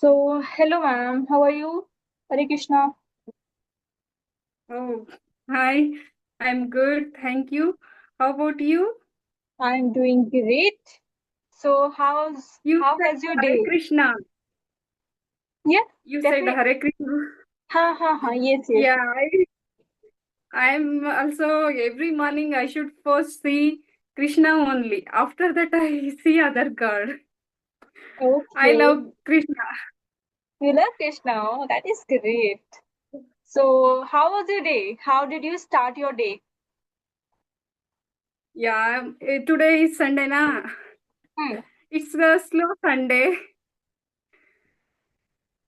So, hello ma'am, how are you? Hare Krishna. Oh, hi. I'm good. Thank you. How about you? I'm doing great. So, how's You how said has your Hare day? Krishna. Yeah, You said definitely. Hare Krishna. Ha ha ha. Yes, yes. Yeah, I'm also every morning I should first see Krishna only. After that I see other God. I Okay. love Krishna. You love Krishna. Oh, that is great. So, how was your day? How did you start your day? Yeah, today is Sunday na. Hmm. It's a slow Sunday.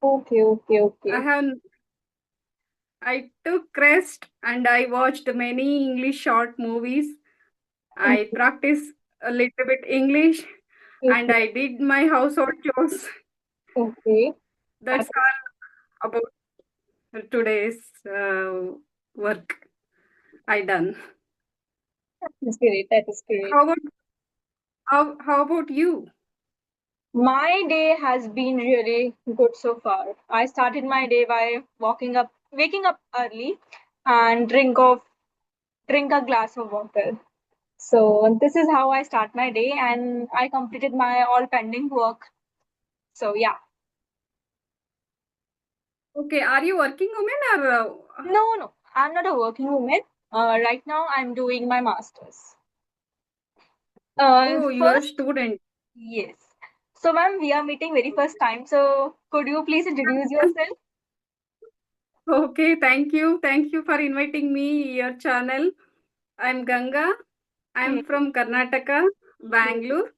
Okay, okay, I okay. have I took rest and I watched many English short movies. I Okay, practiced a little bit English and okay, I did my household chores. okay. That That's all about today's work I done. is great. That is great. How about how about you? My day has been really good so far. I started my day by waking up early and drink a glass of water. So this is how I start my day and I completed my all pending work. So yeah. Okay, are you working woman or No, no. I'm not a working woman. Right now I'm doing my masters. oh you are a First, student? yes. So ma'am, we are meeting very first time. So could you please introduce yourself? Okay, thank you for inviting me your channel. I'm Ganga. Hmm. I'm from Karnataka, Bangalore.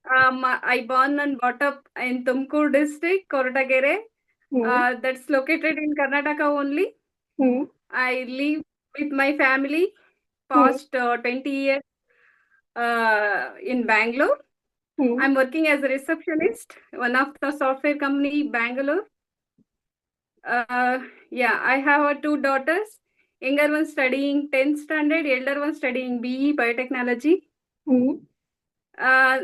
I born and brought up in Tumkur district, Korotagere. Hmm. That's located in Karnataka only. Hmm. I live with my family Hmm. past 20 years in Bangalore. Hmm. I'm working as a receptionist, one of the software company Bangalore. Uh, yeah, I have two daughters. Younger one studying 10th standard, elder one studying BE biotechnology. Hmm.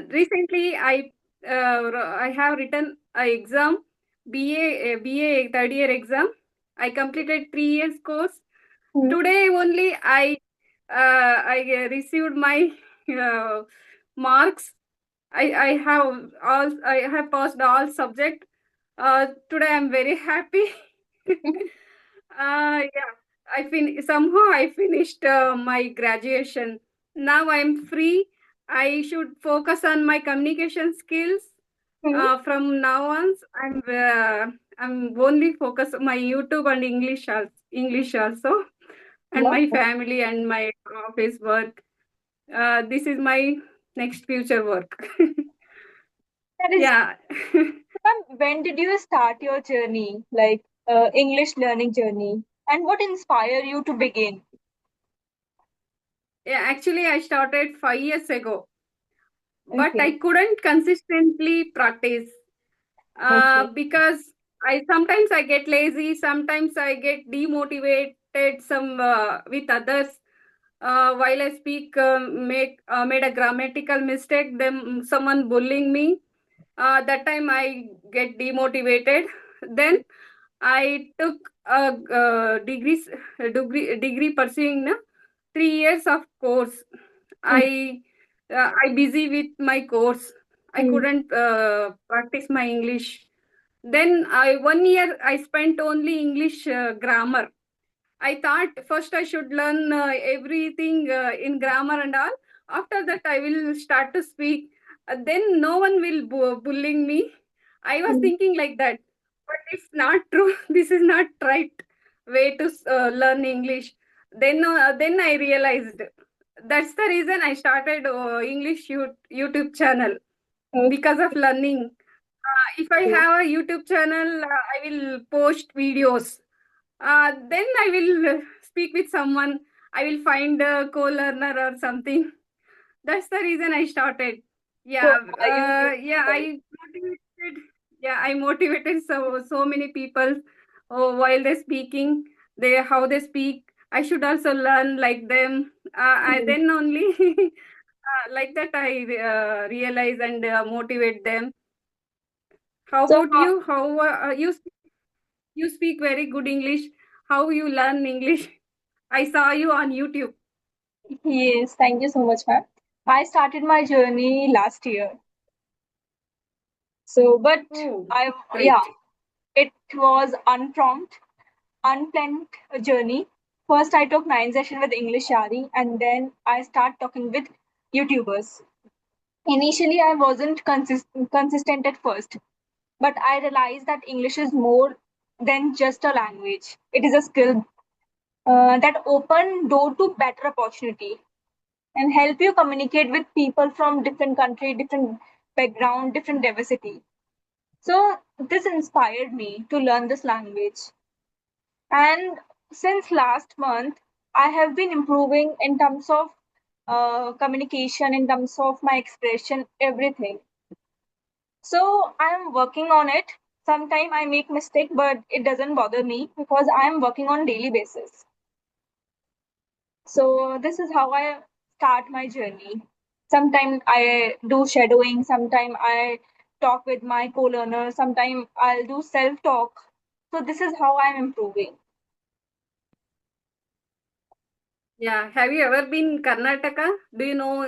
Recently, I have written a exam, BA third year exam. I completed 3 years course. Hmm. Today only I received my uh, marks. I have passed all subject. Today I'm very happy. Yeah, somehow I finished my graduation. Now I'm free. I should focus on my communication skills. Hmm. From now on, I'm only focus on my YouTube and English also, and my Wow. family and my office work. This is my next future work. That is, Yeah. ma'am, when did you start your journey, like English learning journey, and what inspired you to begin? Yeah, actually, I started 5 years ago, but Okay, I couldn't consistently practice okay. because I sometimes I get lazy, sometimes I get demotivated. Some with others while I speak, make made a grammatical mistake. Then someone bullying me. That time I get demotivated. Then I took a degree pursuing 3 years of course. Hmm. I busy with my course. I Hmm. couldn't practice my English. Then I 1 year I spent only English grammar. I thought first I should learn everything in grammar and all. After that, I will start to speak. Then no one will bullying me. I was Hmm. thinking like that, but it's not true. This is not right way to learn English. Then I realized that's the reason I started English YouTube channel Okay. because of learning. If I have a YouTube channel, I will post videos. Then I will speak with someone. I will find a co-learner or something. That's the reason I started. So, Yeah, are you? yeah. I motivated. Yeah, I motivated so many people. Oh, while they're speaking, they how they speak. I should also learn like them. I Hmm. then only like that I realize and motivate them. How So, about you? How you speak very good English? How you learn English? I saw you on YouTube. yes, thank you so much, ma'am. I started my journey last year. So, but Oh, I, yeah, great. it was unplanned journey. First, I took 9 sessions with English Shari, and then I start talking with YouTubers. Initially, I wasn't consistent at first, but I realized that English is more than just a language. It is a skill that open door to better opportunity and help you communicate with people from different country, different background, different diversity. So this inspired me to learn this language. And since last month, I have been improving in terms of communication, in terms of my expression, everything. So I'm working on it. Sometimes I make mistake, but it doesn't bother me because I'm working on daily basis. So this is how I start my journey. Sometimes I do shadowing, sometimes I talk with my co-learner, sometimes I'll do self-talk. So this is how I'm improving. Yeah. Have you ever been Karnataka? Do you know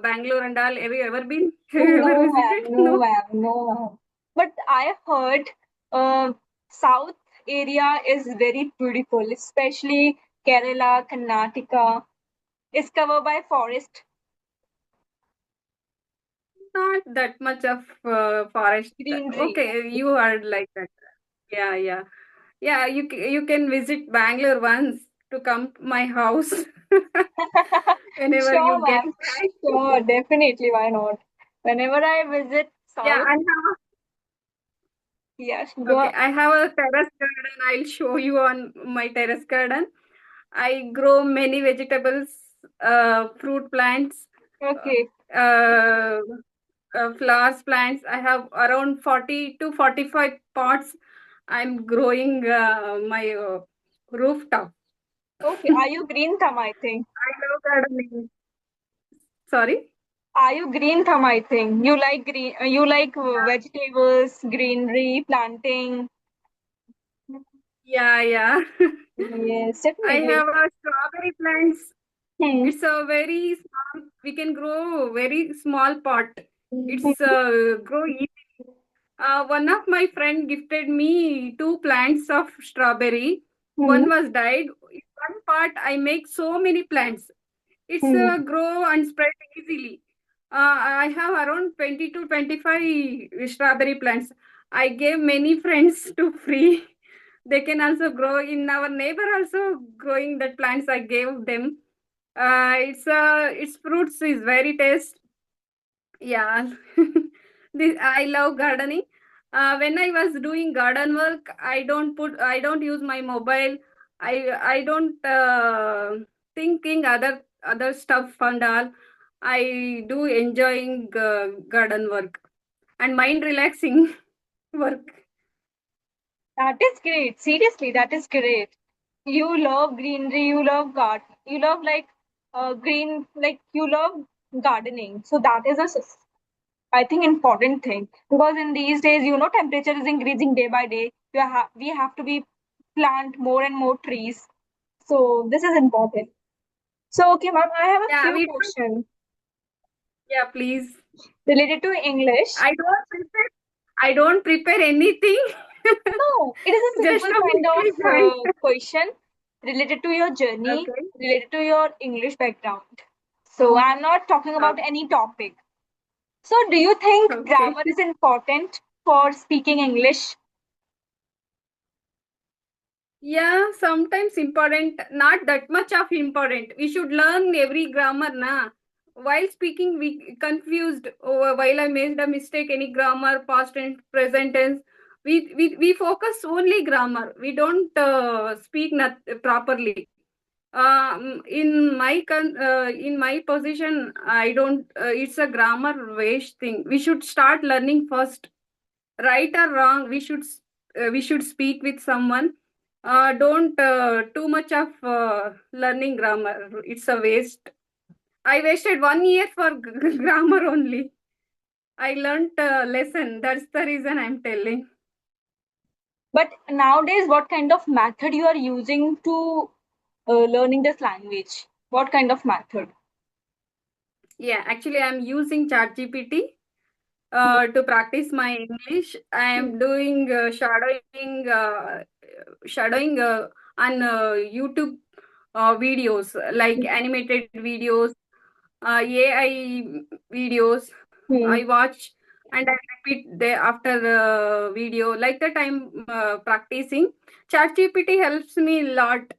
Bangalore and all? Have you ever been? Have you ever No, ma'am, visited? no, No. ma'am, no, ma'am. But I heard uh, South area is very beautiful, especially Kerala, Karnataka. It's covered by forest, Not that much of forest. greenery. Okay, you are like that. Yeah, yeah. Yeah, you can visit Bangalore once to come to my house whenever Sure, you get ma'am. time. Sure, definitely. Why not? Whenever I visit Yeah, South, yes, okay. go. I have a terrace garden. I'll show you on my terrace garden. I grow many vegetables, fruit plants, Okay, uh, flowers plants. I have around 40 to 45 pots. I'm growing my rooftop. okay. Are you green thumb? I think. I love gardening. Sorry? Are you green thumb? I think you like green. You like vegetables, greenery, planting. Yeah, yeah. Yes, I definitely. have a strawberry plants. Hmm. It's a very small, we can grow very small pot. Hmm. It's grow easy. One of my friend gifted me two plants of strawberry. Hmm. One was died. In one part, I make so many plants. It's Hmm. grow and spread easily. I have around 20 to 25 strawberry plants. I gave many friends to free. They can also grow in our neighbor also growing that plants I gave them. Its fruits is very taste. Yeah. I love gardening. When I was doing garden work, I don't use my mobile. I don't thinking other stuff and all. I do enjoying garden work and mind relaxing work. That is great. Seriously, that is great. You love greenery. You love garden. You love like green. Like you love gardening. So that is I think important thing because in these days, temperature is increasing day by day. We have to be plant more and more trees. So this is important. So okay, ma'am, I have a Yeah, few we don't. questions Yeah, please. related to English. I don't prepare. I don't prepare anything. No, it is a Just simple a kind of mystery joint. question related to your journey, Okay. related to your English background. So I'm not talking about any topic. So do you think Okay. grammar is important for speaking English? Yeah, sometimes important, not that much of important. We should learn every grammar, na. While speaking, we confused while I made a mistake, any grammar, past tense, present tense. We focus only grammar. We don't speak not properly. In my position, I don't. It's a grammar waste thing. We should start learning first, right or wrong. We should speak with someone. Don't too much of learning grammar. It's a waste. I wasted 1 year for grammar only. I learned a lesson. That's the reason I'm telling. But nowadays, what kind of method you are using to learning this language? What kind of method? Yeah, actually, I'm using ChatGPT to practice my English. I Hmm. am doing shadowing on YouTube videos like animated videos, AI videos. Hmm. I watch and I repeat the after the video. Like that, I'm practicing. ChatGPT helps me a lot.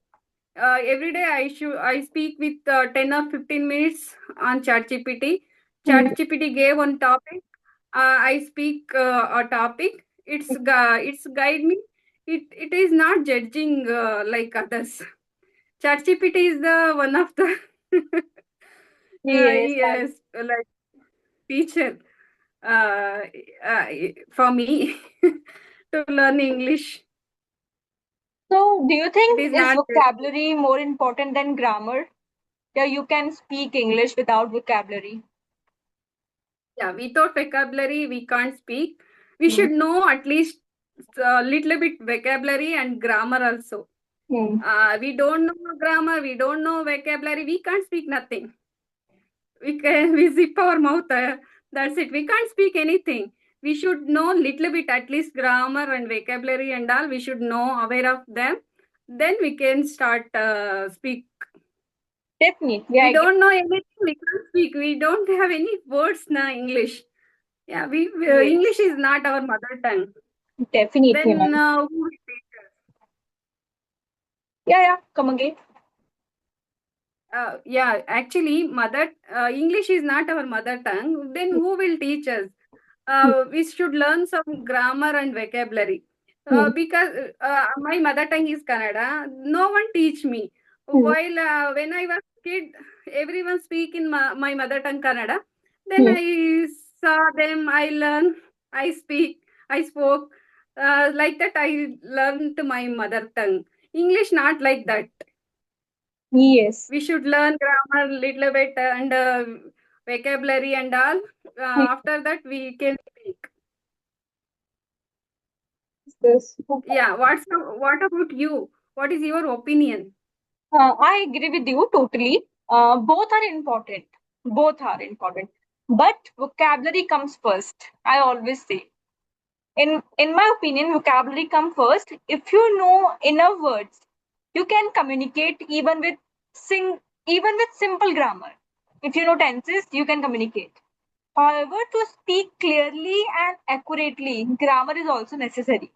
Every day I speak with 10 or 15 minutes on ChatGPT. Hmm. ChatGPT gave one topic. I speak a topic. It's guide me. It is not judging like others. ChatGPT is the one of the Yes, I. yes, like teacher uh, uh, for me to learn English. So, do you It think is is not. vocabulary more important than grammar? Yeah, you can speak English without vocabulary. Yeah, without vocabulary, we can't speak. We Hmm. should know at least a little bit vocabulary and grammar also. Hmm. We don't know grammar, we don't know vocabulary, we can't speak nothing. We can we zip our mouth. That's it. We can't speak anything. We should know little bit at least grammar and vocabulary and all. We should know aware of them. Then we can start speak. Definitely, I We agree. don't know anything. We can't speak. We don't have any words na English. Yeah, English Yes, is not our mother tongue. definitely, Then ma'am. who will teach us? Yeah, yeah, come again. Yeah, actually, mother English is not our mother tongue. Then who will teach us? Hmm. We should learn some grammar and vocabulary. Hmm. Because my mother tongue is Kannada. No one teach me. Hmm. While when I was kid, everyone speak in my mother tongue Kannada. Then Hmm. I saw them. I learn. I speak. I spoke. Like that, I learned my mother tongue. English not like that. Yes. We should learn grammar little bit and vocabulary and all. Hmm. After that, we can speak. This. Yeah. What about you? What is your opinion? I agree with you totally. Both are important. Both are important. But vocabulary comes first. I always say. In my opinion, vocabulary comes first. If you know enough words, you can communicate even with simple grammar. If you know tenses, you can communicate. However, to speak clearly and accurately, grammar is also necessary.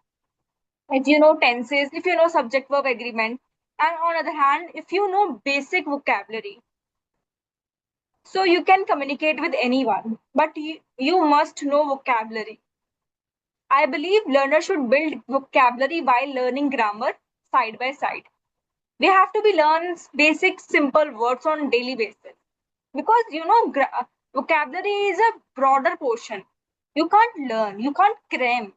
If you know tenses, if you know subject verb agreement, and on other hand, if you know basic vocabulary, so you can communicate with anyone. But you must know vocabulary. I believe learners should build vocabulary while learning grammar side by side. They have to be learn basic simple words on daily basis because vocabulary is a broader portion. You can't learn, you can't cram,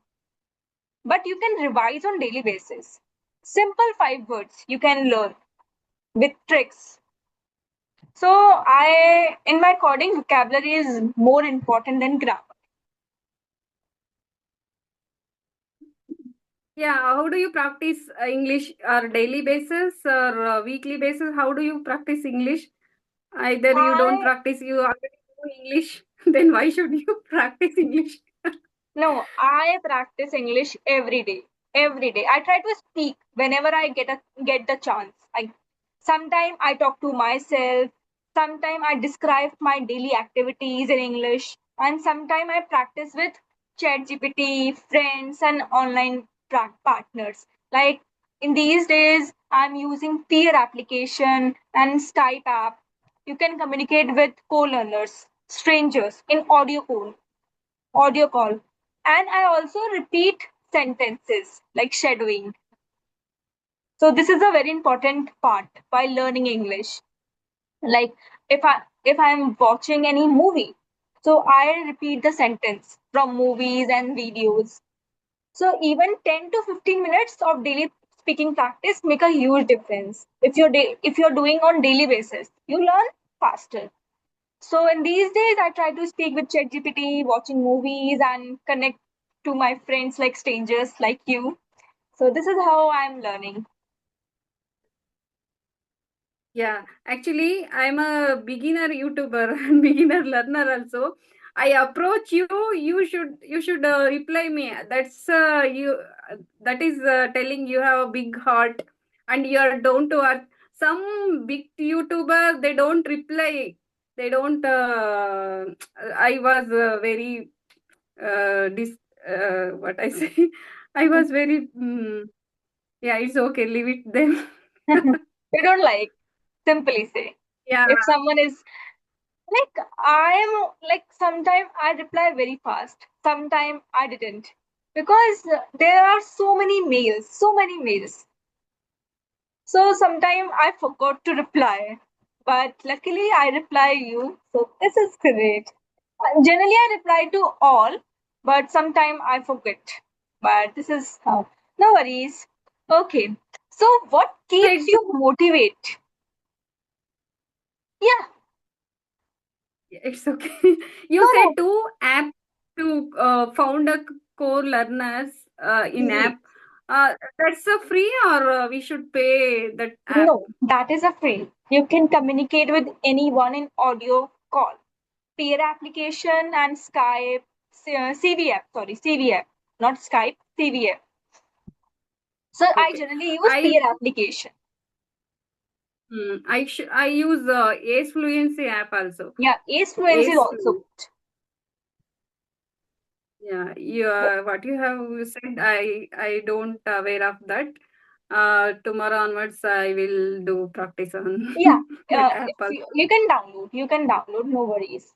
but you can revise on daily basis. Simple 5 words you can learn with tricks. So I, in my according, vocabulary is more important than grammar. Yeah. How do you practice English? Or daily basis or weekly basis? How do you practice English? Either you don't I practice, you already know English. Then why should you practice English? No, I practice English every day. Every day. I try to speak whenever I get the chance. I sometimes I talk to myself, sometimes I describe my daily activities in English, and sometimes I practice with ChatGPT, friends, and online partners. Like in these days, I'm using Peer application and Skype app. You can communicate with co-learners, strangers in audio call. And I also repeat sentences like shadowing. So this is a very important part while learning English. Like if I'm watching any movie, so I repeat the sentence from movies and videos. So even 10 to 15 minutes of daily speaking practice make a huge difference. If you're doing on daily basis, you learn faster. So in these days, I try to speak with ChatGPT, watching movies, and connect to my friends like strangers like you. So this is how I'm learning. Yeah, actually, I'm a beginner YouTuber and beginner learner also. I approach you, you should reply me. That's you. That is telling you have a big heart and you are down to earth. Some big YouTuber they don't reply. They don't. I was very dis. What I say. I was very. Yeah, it's okay. Leave it them. You don't like, simply say. Yeah. If someone is like, I'm like, sometimes I reply very fast, sometimes I didn't. Because there are so many mails. So sometimes I forgot to reply. But luckily I reply you. So this is great. Generally I reply to all, but sometimes I forget. But this is how. No worries. Okay. So what keeps Said you motivate? Yeah. it's okay. You No, said no. two app to found a core learners in Yes. app. That's a free or we should pay that app? No, that is a free. You can communicate with anyone in audio call. Peer application and Skype, CV app, sorry, CV app, not Skype, CV app. So I Okay. generally use I peer application. I use Ace Fluency app also. Yeah, Ace Fluency is Ace also Fluency. good. Yeah, you Yeah, what you have said, I don't aware of that. Tomorrow onwards, I will do practice on yeah. that app If also. you can download, no worries.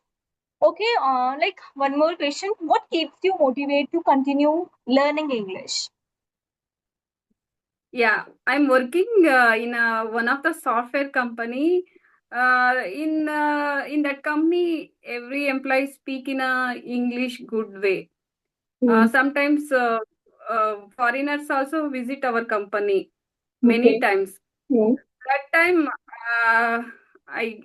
Okay, like one more question. What keeps you motivated to continue learning English? Yeah, I'm working in one of the software company. In that company, every employee speak in a English good way. Hmm. Sometimes foreigners also visit our company many Okay. times. Hmm. That time, I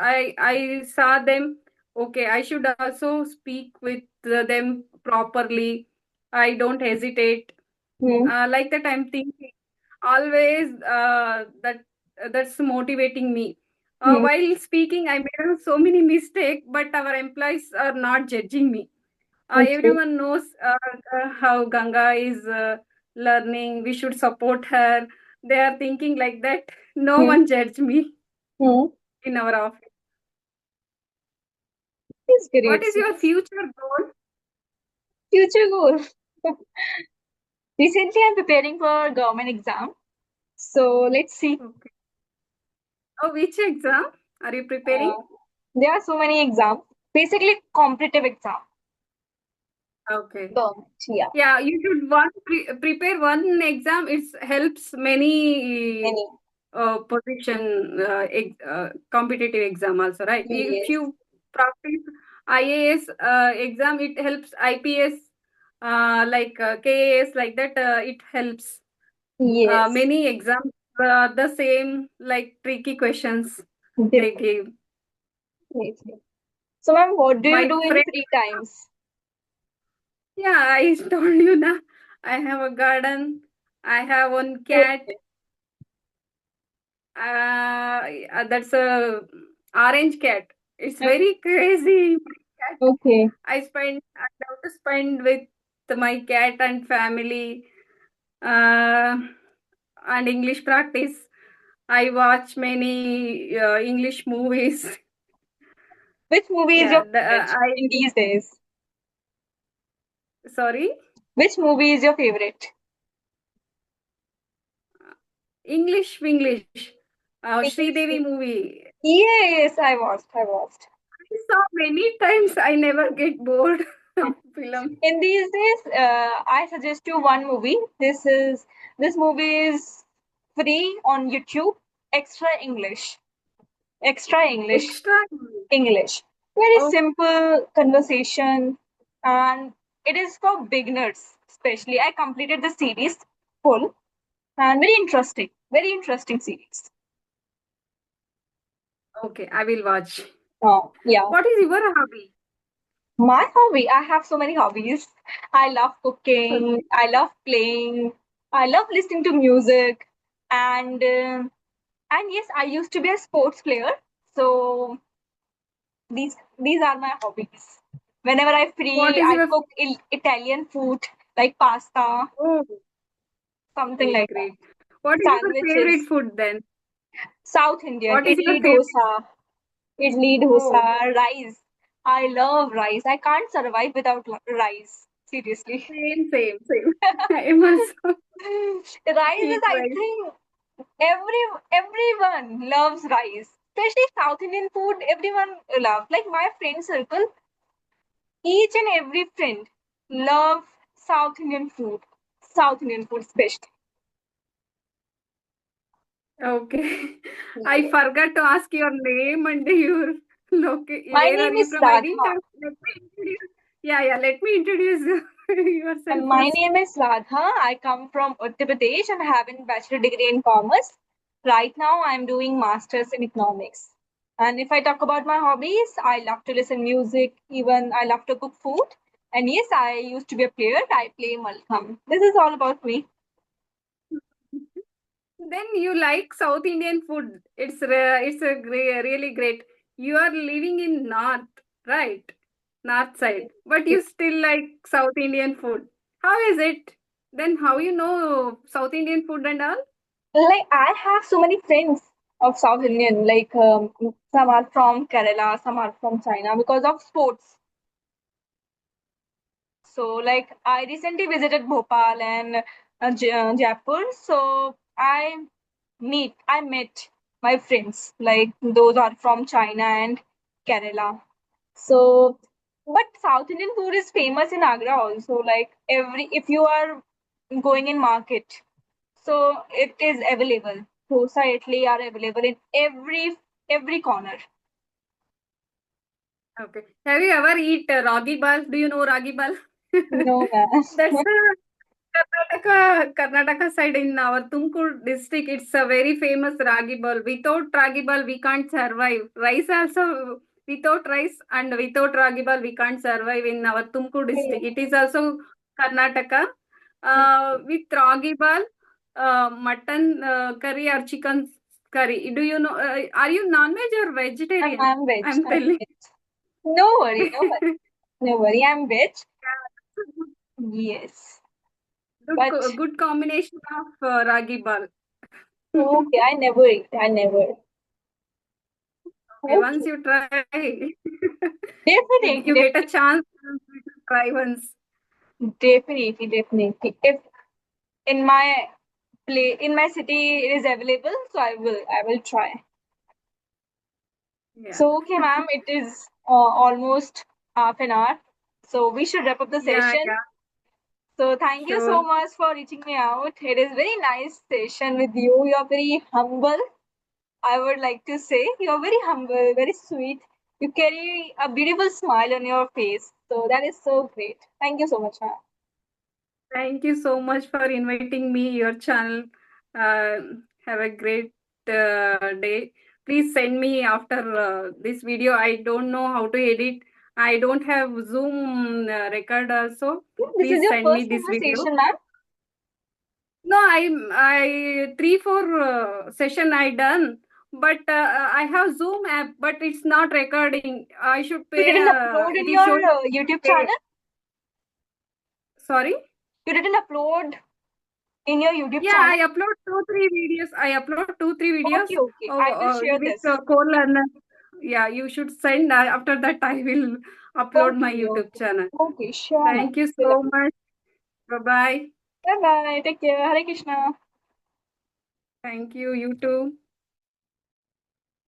I saw them. Okay, I should also speak with them properly. I don't hesitate. Hmm. Like that, I'm thinking always that's motivating me. Hmm. While speaking, I made so many mistakes, but our employees are not judging me. Okay. Everyone knows how Ganga is learning. We should support her. They are thinking like that. No Hmm. one judge me Hmm. in our office. It's What great. is your future goal? Future goal. Recently, I'm preparing for government exam. So let's see. Okay. Oh, which exam are you Uh, preparing? there are so many exams. Basically, competitive exam. Okay. Government. Yeah. Yeah, you should prepare one exam. It helps many Many. position competitive exam also, right? If Yes. you practice IAS exam, it helps IPS like KAS like that. It helps Yes. many exams are the same like tricky questions they Different. give. Yes. Yes. So, ma'am, what do you My do in friend, free times? yeah, I told you na. I have a garden. I have one cat. Okay. That's a orange cat. It's very crazy. Cat. Okay. I love to spend with my cat and family, uh, and English practice. I watch many English movies. Which movie is Yeah, your favorite I in these days? sorry, Which movie is your favorite? English. English Devi movie. movie. Yes, I watched. I watched. I saw many times. I never get bored of film. In these days, I suggest you one movie. This movie is free on YouTube. Extra English. Extra English. Extra. English. Very Oh, simple conversation, and it is for beginners, especially. I completed the series full and very interesting. Very interesting series. okay. I will watch. Oh, yeah. What is your hobby? My hobby, I have so many hobbies. I love cooking, Okay. I love playing, I love listening to music, and yes, I used to be a sports player. So these are my hobbies. Whenever I What free, is I your cook Italian food like pasta, oh, something great, like that. great. What is your favorite Sandwiches, food then? South Indian, What is your favorite? idli Oh, dosa, rice. I love rice. I can't survive without rice. Seriously. same. I am also Rice is, eat I rice. think, everyone loves rice. Especially South Indian food, everyone loves. Like my friend circle, each and every friend love South Indian food. South Indian food especially. Okay. I Yeah. forgot to ask your name and your My where are name you is from? I didn't Radha. ask. Let me introduce. Yeah. Let me introduce yourself And my first. name is Radha. I come from Uttar Pradesh and have a bachelor degree in commerce. Right now, I'm doing masters in economics. And if I talk about my hobbies, I love to listen music. Even I love to cook food. And yes, I used to be a player. I play Malkham. This is all about me. Then you like South Indian food. It's a really great. You are living in North, right? North side, but you still like South Indian food. How is it? Then how you know South Indian food and all? Like I have so many friends of South Indian. Like some are from Kerala, some are from China because of sports. So, like, I recently visited Bhopal and Jaipur. So, I met my friends. Like, those are from China and Kerala. So, but South Indian food is famous in Agra also. Like, if you are going in market, so it is available. Dosa, idli are available in every corner. Okay. Have you ever eat ragi bal? Do you know ragi bal? No, man. That's Karnataka side in our Tumkur district. It's a very famous ragi ball. Without ragi ball, we can't survive. Rice also, without rice and without ragi ball, we can't survive in our Tumkur district. It is also Karnataka. With ragi ball, mutton curry or chicken curry. Do you know? Are you non-veg or vegetarian? I'm veg. I'm I'm telling. veg. No worry, no worry. No worry, I'm veg. Yes. But Good combination of ragi ball. okay, I never eat. I never. Okay, once Okay. you try, Definitely, you get a definitely, chance to try once. definitely. If in my in my city it is available, so I will try. Yeah. So okay, ma'am, it is almost half an hour. So we should wrap up the session. Yeah, So thank you so sure. much for reaching me out. It is very nice session with you. You're very humble. I would like to say you're very humble, very sweet. You carry a beautiful smile on your face. So that is so great. Thank you so much, ma'am. Thank you so much for inviting me your channel. Uh, have a great day. Please send me after this video. I don't know how to edit. I don't have Zoom record also. This is Please your send me first this video. conversation, ma'am. No, I 3 4 session I done, but I have Zoom app, but it's not recording. I should You pay. didn't upload It in is your showing YouTube pay. channel? Sorry. You didn't upload in your YouTube Yeah, channel? I upload 2 3 videos. I upload 2 3 videos Okay, okay. I will share with this. Core Learner. Yeah, you should send. After that, I will upload my Okay, YouTube okay. channel. Okay, sure, ma'am. Thank you Will so upload. much. Bye bye. Bye bye. Take care. Hare Krishna. Thank you. You too.